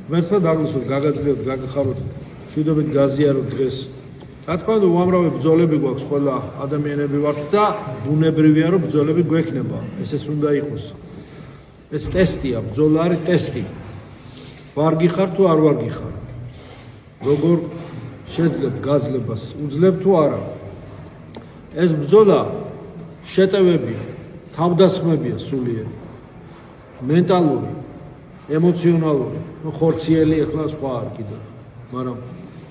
მერცხლა დაგლისოთ, გაგაძლევთ, გაგახაროთ, მშვიდობით გაზიაროთ დღეს. რა თქმა უნდა, უამრავი ბრძოლები გვაქვს ყველა ადამიანები ვართ და ბუნებრივია რომ ბრძოლები გვექნება. ესეც უნდა იყოს. ეს ტესტია, ბრძოლა არის ტესტი. ვარ გიხარ თუ არ ვარ გიხარ. როგორ შეძლებ გაძლებას, უძლებ თუ არა. ეს ბრძოლა შეტევებია, თავდასხმებია სულიერი. მენტალური, ემოციონალური, ხორციელი ახლა სხვა არ კიდე. მაგრამ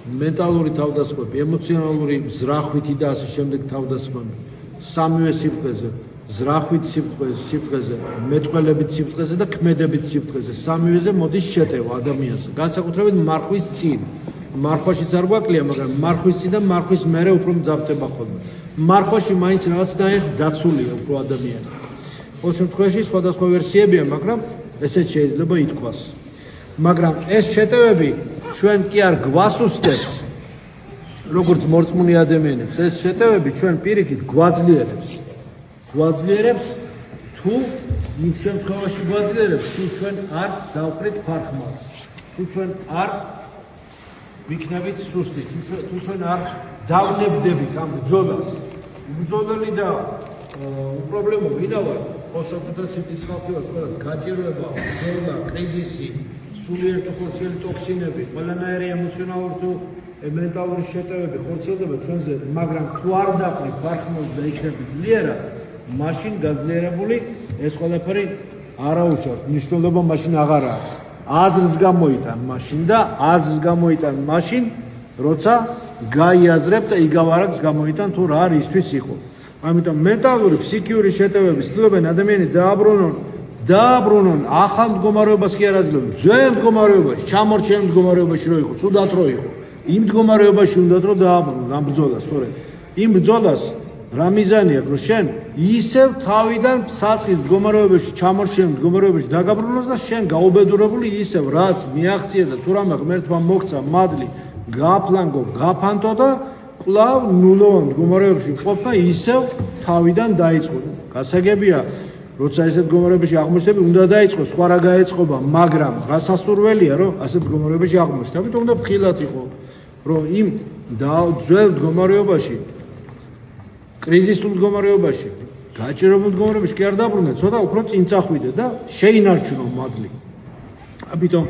მენტალური თავდასხმები, ემოციონალური ზრახვითი და ასე შემდეგ თავდასხმები. სამივე სიფტყეზე, ზრახვით სიფტყეზე, მეტყველებით სიფტყეზე და ქმედებით სიფტყეზე. სამივეზე მოდის შეტევა ადამიანს. განსაკუთრებით მარხვის წინ. მარხვაშიც არ გვაკლია, მაგრამ მარხვის წინ და მარხვის მერე უფრო მძაფდება ხოლმე. მარხვაში მაინც რაღაცნაირად დაცულია უფრო ადამიანი. ყოველ შემთხვევაში სხვადასხვა ვერსიებია, მაგრამ ესეც შეიძლება ითქვას. მაგრამ ეს შეტევები ჩვენ კი არ გვასუსტებს, როგორც მორწმუნე ადამიანებს. ეს შეტევები ჩვენ პირიქით გვაძლიერებს. გვაძლიერებს თუ იმ შემთხვევაში გვაძლიერებს, თუ ჩვენ არ დავყრით ფარხმას. თუ ჩვენ არ ვიქნებით სუსტი, თუ ჩვენ არ დავნებდებით ამ ბრძოლას. ბრძოლელი და უპრობლემო ვინა ვარ, ოსაფუთა სიცის ხალხი ვარ, ყველა გაჭირვება, ბრძოლა, კრიზისი, სულიერ თუ ხორციელი ტოქსინები, ყველანაირი ემოციონალური თუ მენტალური შეტევები ხორციელდება ჩვენზე, მაგრამ თუ არ დავყრით ფარხმას და იქნებით ძლიერად, მაშინ გაძლიერებული ეს ყველაფერი არ აუშავს, მნიშვნელობა მაშინ აღარ აქვს. აზრს გამოიტან მაშინ და აზრს გამოიტან მაშინ, როცა გაიაზრებ და იგავარაკს გამოიტან თუ რა რისთვის იყო. ამიტომ მენტალური, ფსიქიური შეტევები ცდილობენ ადამიანი დააბრუნონ ახალ მდგომარეობას კი არ აძლევენ. ძველ მდგომარეობაში, ჩამორჩენილ მდგომარეობაში რო იყო, ცუდად რო იყო. იმ მდგომარეობაში უნდათ რომ დააბრუნონ ამ ბრძოლას, თორე იმ ბრძოლას რა მიზანი აქვს, რომ შენ ისევ თავიდან საწყის მდგომარეობაში, ჩამორჩენილ მდგომარეობაში დაგაბრუნოს და შენ გაუბედურებული ისევ რაც მიაღწია და თუ რამე ღმერთმა მოგცა მადლი, გააფლანგო, გაფანტო და კვლავ ნულოვან მდგომარეობაში ყოფნა ისევ თავიდან დაიწყო. გასაგებია, როცა ესეთ მდგომარეობაში აღმოჩნდები, უნდა დაიწყო, სხვა რა გაეწყობა, მაგრამ გასასურველია, რომ ასეთ მდგომარეობაში აღმოჩნდე. ამიტომ უნდა ფრთხილად იყო, რომ იმ ძველ მდგომარეობაში, კრიზისულ მდგომარეობაში, გაჭირებულ მდგომარეობაში კი არ დაბრუნდე, ცოტა უფრო წინ წახვიდე და შეინარჩუნო მადლი. ამიტომ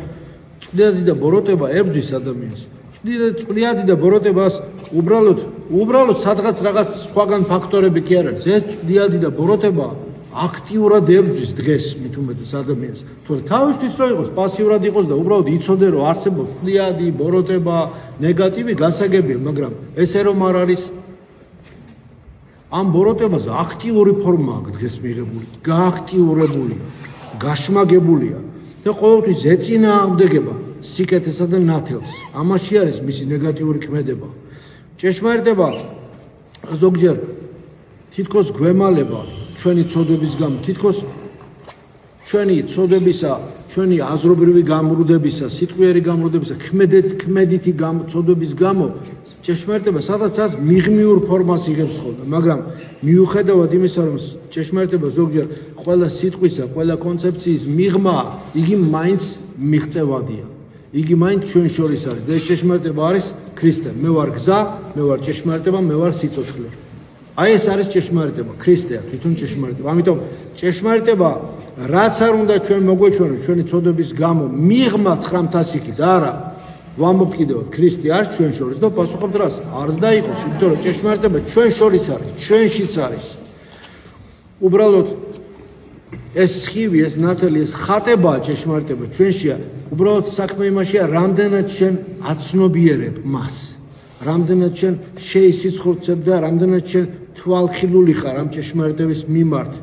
წვდიადი და ბოროტება ებრძვის ადამიანს. წვდიადი და ბოროტებას უბრალოდ სადღაც რაღაც სხვაგან ფაქტორები კი არ არის. ეს წვდიადი და ბოროტება აქტიურად ებრძვის დღეს მით უმეტეს ადამიანს. თორე თავისთვის რო იყოს, პასიურად იყოს და უბრალოდ იცოდე რომ არსებობს წვდიადი, ბოროტება, ნეგატივი, გასაგებია, მაგრამ ესე რომ არ არის, ამ ბოროტებაზე აქტიური ფორმა აქვს დღეს მიღებული, გააქტიურებულია, გაშმაგებულია და ყოველთვის ეწინააღმდეგება სიკეთესა და ნათელს. ამაში არის მისი ნეგატიური ქმედება. ჭეშმარიტება ზოგჯერ თითქოს გვემალება ჩვენი ცოდვების გამო, თითქოს ჩვენი ცოდვებისა, ჩვენი აზრობრივი გამრუდებისა, სიტყვიერი გამრუდებისა, ქმედითი ცოდვების გამო ჭეშმარიტება სადღაც მიღმიურ ფორმას იღებს ხოლმე, მაგრამ მიუხედავად იმისა, რომ ჭეშმარიტება ზოგჯერ ყველა სიტყვისა, ყველა კონცეფციის მიღმა, იგი მაინც მიღწევადია. იგი მაინც ჩვენ შორის არის და ეს ჭეშმარიტება არის ქრისტე. მე ვარ გზა, მე ვარ ჭეშმარიტება, მე ვარ სიცოცხლე. აი ეს არის ჭეშმარიტება, ქრისტეა, თვითონ ჭეშმარიტება. ამიტომ ჭეშმარიტება რაც არ უნდა ჩვენ მოგვეჩვენოთ ჩვენი ცოდვების გამო, მიღმა 900 და არა ვამბობთ კიდევ ქრისტე არის ჩვენ შორის და პასუხობთ რას? არც და იყოს, იმიტომ რომ ჭეშმარიტება ჩვენ შორის არის, ჩვენშიც არის. უბრალოდ ეს სხივი, ეს ნათელი, ეს ხატებაა ჭეშმარიტება ჩვენშია. უბრალოდ საქმე იმაშია, რამდენად შენ აცნობიერებ მას, რამდენად შენ შეისიცხურცებ და რამდენად შენ თვალხილული ხარ ამ ჭეშმარიტების მიმართ.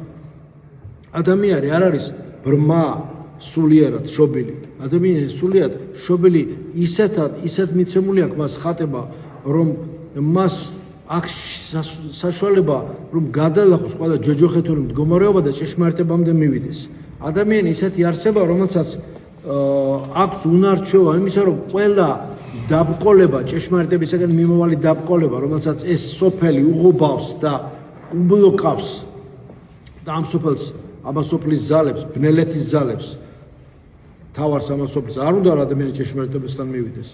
ადამიანი არ არის ბრმა, სულიერად შობილი. ადამიანი სულიად შობილი ისეთ მიცემული აქვს მას ხატება, რომ მას აქვს საშუალება, რომ გადალახოს ყველა ჯოჯოხეთური მდგომარეობა და ჭეშმარიტებამდე მივიდეს. ადამიანი ისეთი არსება, რომელსაც აქვს უნარჩვევა იმისა, რომ ყველა დაბყოლება, ჭეშმარიტებისაგან მიმავალი დაბყოლება, რომელსაც ეს სოფელი უღუბავს და უბლოკავს და ამ სოფელს, აბა სოფლის ზალებს, ბნელეთის ზალებს თავარ სამასოფლოს არ უნდა რომ ადამიანი ჭეშმარიტებასთან მივიდეს.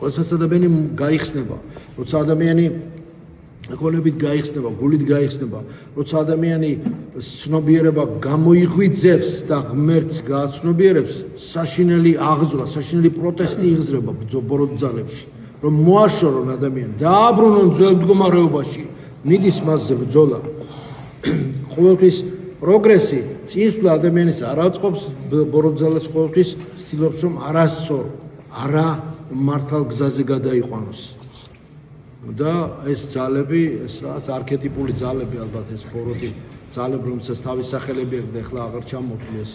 როდესაც ადამიანი გაიხსნება, როცა ადამიანი გონებით გაიხსნება, გულით გაიხსნება, როცა ადამიანი ცნობიერება გამოიღვიძებს და ღმერთს გააცნობიერებს, საშინელი აღზრდა, საშინელი პროტესტი იღზრება ბოროტ ძალებში, რომ მოაშორონ ადამიანი, დააბრუნონ ძველ მდგომარეობაში, მიდის მასზე ბრძოლა. ყოველთვის პროგრესი, წინსვლა ადამიანის არ აწყობს ბოროტ ძალას ყოველთვის ცდილობს რომ არასწორ, არა მართალ გზაზე გადაიყვანოს. და ეს ძალები, ეს რაღაც არქეტიპული ძალები ალბათ ეს ბოროტი ძალები, რომელსაც თავის სახელები აქვს და ახლა აღარ ჩამოთვლეს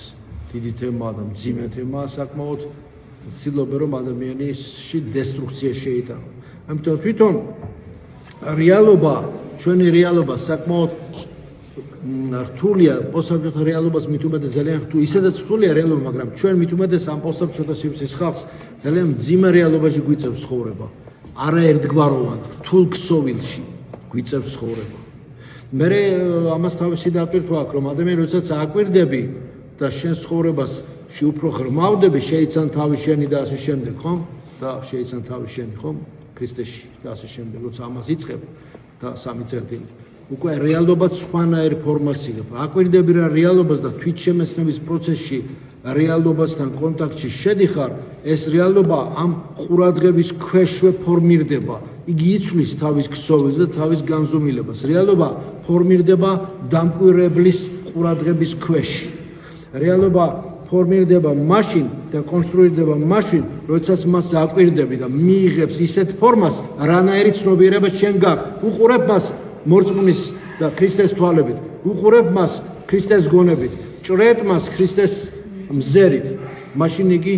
დიდი თემაა და მძიმე თემაა საკმაოდ ცდილობენ რომ ადამიანში დესტრუქცია შეიტანონ. ამიტომ თვითონ რეალობა, ჩვენი რეალობა საკმაოდ რთულია, პოსტსაბჭოთა რეალობას მით უმეტეს ძალიან რთული, ისედაც რთულია რეალობა, მაგრამ ჩვენ მით უმეტეს ამ პოსტსაბჭოთა სივრცის ხალხს ძალიან მძიმე რეალობაში გვიწევს ცხოვრება. არა ერთგვაროვან, რთულ ქსოვილში გვიწევს ცხოვრება. მე ამას თავისი დაკვირთვა აქვს, რომ ადამიანი როდესაც აკვირდები და შენ ცხოვრებაში უფრო ღრმავდები, შეიცან თავი შენი და ასე შემდეგ, ხომ? და შეიცან თავი შენი, ხომ? ქრისტეში და ასე შემდეგ, როცა ამას იწყებ და სამი წერტილი. უკვე რეალობაც სხვანაირი ფორმას იღებს. აკვირდები რა რეალობას და თვითშემეცნების პროცესში რეალობასთან კონტაქტში შედიხარ, ეს რეალობა ამ ყურადღების ქვეშვე ფორმირდება. იგი იცვლის თავის ქსოვილს და თავის განზომილებას. რეალობა ფორმირდება დამკვირვებლის ყურადღების ქვეშ. რეალობა ფორმირდება მაშინ და კონსტრუირდება მაშინ, როდესაც მას აკვირდები და მიიღებს ისეთ ფორმას, რანაირი ცნობიერება შენ გაქვს. უყურებ მას მორწმუნის და ქრისტეს თვალებით, უყურებ მას ქრისტეს გონებით, ჭრეთ მას ქრისტეს მზერით, მაშინ იგი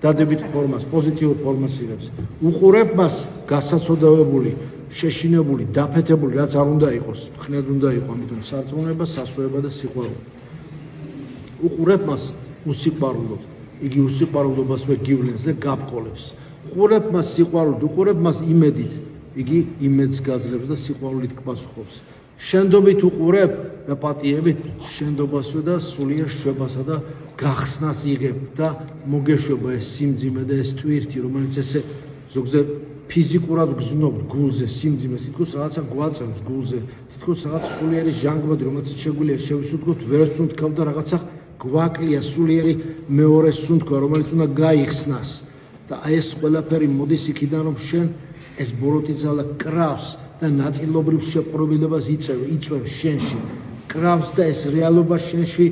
დადებით ფორმას, პოზიტიურ ფორმას იღებს. უყურებ მას გასაცოდავებული, შეშინებული, დაფეთებული, რაც არ უნდა იყოს, ხნედ უნდა იყოს, ამიტომ სარწმუნება, სასვეობა და სიყვარული. უყურებ მას უსიყვარულოდ, იგი უსიყვარულობასვე გივლენს და გაბყოლებს. უყურებ მას სიყვარულით, უყურებ მას იმედით, იგი იმედს გაძლევს და სიყვარულით გპასუხობს. შენდობით უყურებ და პატიებით შენდობასვე და სულიერ შვებასა და გახსნას იღებ და მოგეშვება ეს სიმძიმე და ეს ტვირთი, რომელიც ესე ზოგზე ფიზიკურად გზნობთ გულზე, სიმძიმეს, თითქოს რაღაცა გვაწევს გულზე, თითქოს რაღაც სულიერი ჟანგბადი, რომელიც შეგვიძლია შევისუნთქოთ, ვერ ვსუნთქავ და რაღაცა გვაკლია სულიერი მეორე სუნთქვა, რომელიც უნდა გაიხსნას. და ეს ყველაფერი მოდის იქიდან, რომ შენ ეს ბოროტი ძალა კრავს და ნაწილობრივ შეპყრობილებას იწვევს შენში. კრავს და ეს რეალობა შენში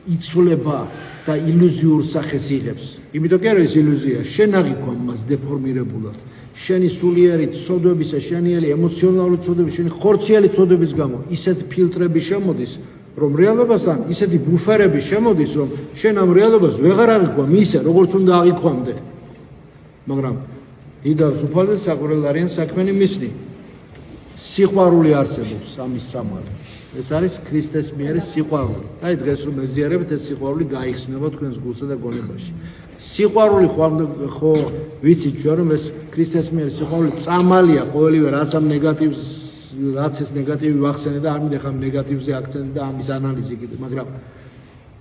იცვლება და ილუზიურ სახეს იღებს. იმიტომ კი არა ეს ილუზია, შენ აღიქვამ მას დეფორმირებულად. შენი სულიერი ცოდვებისა, შენი ემოციონალური ცოდვების, შენი ხორციელი ცოდვების გამო ისეთი ფილტრები შემოდის, რომ რეალობასთან ისეთი ბუფერები შემოდის, რომ შენ ამ რეალობას ვეღარ აღიქვამ ისე, როგორც უნდა აღიქვამდე. მაგრამ იდეალს უფალდეს საყურელ არიან საქმენი მისნი. სიყვარული არსებობს ამის სამალი. ეს არის ქრისტეს მიერ სიყვარული. აი დღეს რომ მეზიარებთ ეს სიყვარული გაიხსნება თქვენს გულსა და გონებაში. სიყვარული ხო ვიცით ჩვენ რომ ეს ქრისტეს მიერ სიყვარული წამალია ყოველივე რაც ამ ნეგატივს რაც ეს ნეგატივი ვახსენე და არ მინდა ხამ ნეგატივზე აქცენტი და ამის ანალიზი კიდე, მაგრამ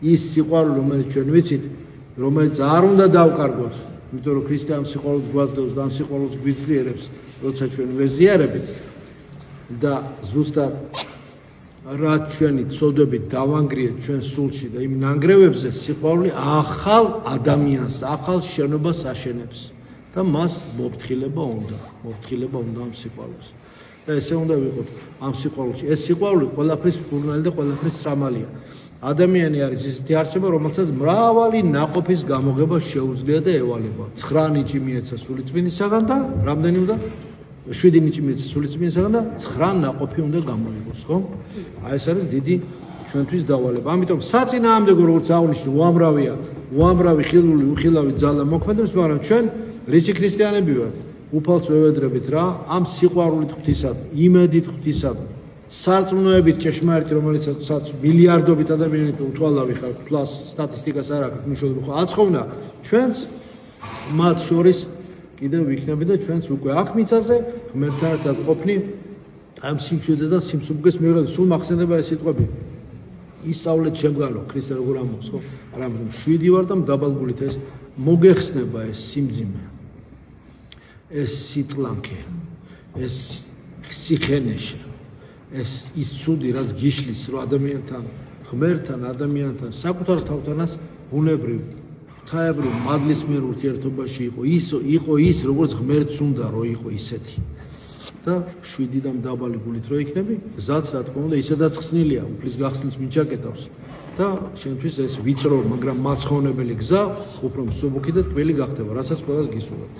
ის სიყვარული რომელიც ჩვენ ვიცით, რომელიც არ უნდა დავკარგოთ, იმიტომ რომ ქრისტე ამ სიყვარულს გვაძლევს და ამ სიყვარულს გვიძლიერებს, როცა ჩვენ ვეზიარებით და ზუსტად რაც ჩვენი ცოდვებით დავანგრიეთ ჩვენ სულში და იმ ნანგრევებზე სიყვარული ახალ ადამიანს, ახალ შენობას აშენებს და მას მოფრთხილება უნდა ამ სიყვარულს. და ესე უნდა ვიყოთ ამ სიყვარულში. ეს სიყვარული ყველაფრის მკურნალი და ყველაფრის წამალია. ადამიანი არის ისეთი არსება, რომელსაც მრავალი ნაყოფის გამოგება შეუძლია და ევალება. 9 ნიჭი მიეცა სულიწმინდისაგან და რამდენი უნდა? 7 ნიჭი მიეცა სულიწმინდისაგან და 9 ნაყოფი უნდა გამოიღოს, ხო? აი ეს არის დიდი ჩვენთვის დავალება. ამიტომ საწინააღმდეგო როგორც აღნიშნე, უამრავი ხილული, უხილავი ძალა მოქმედებს, მაგრამ ჩვენ რისი ქრისტიანები ვართ? უფალს ვევედრებით რა, ამ სიყვარულით ღვთისადმი, იმედით ღვთისადმი, სარწმუნოებით ჭეშმარიტი, რომელიცაც მილიარდობით ადამიანი უთვალავი ხარ, თვალს სტატისტიკას არ აქვს, მნიშვნელობა ხო აცხოვნა, ჩვენც მათ შორის კიდევ ვიქნები და ჩვენც უკვე აქ მიწაზე ღმერთთან ერთად ყოფნი ამ სიმშვიდეს და სიმსუბუქეს მიიღებს. სულ მახსენდება ეს სიტყვები. ისწავლეთ შემგალო ქრისტე როგორ ამბობს ხო? არამედ 7 ვარ და დაბალ გულით ეს მოგეხსნება ეს სიმძიმე. ეს სიტლანქე, ეს სიხენეშე, ეს ის ცუდი რაც გიშლის რომ ადამიანთან, ღმერთთან, ადამიანთან, საკუთარ თავთანაც ბუნებრივ, ღვთაებრივ მადლის მიერ ურთიერთობაში იყო ის, როგორც ღმერთს უნდა რომ იყო ისეთი. და 7-დან დაბალი გულით რო იქნები, გზაც რა თქმა უნდა ისედაც ხსნილია, უფლის გახსნის მიჩაკეტავს. და შენთვის ეს ვიწრო, მაგრამ მაცხოვნებელი გზა უფრო მსუბუქი და თბილი გახდება, რასაც ყველას გისურვებთ.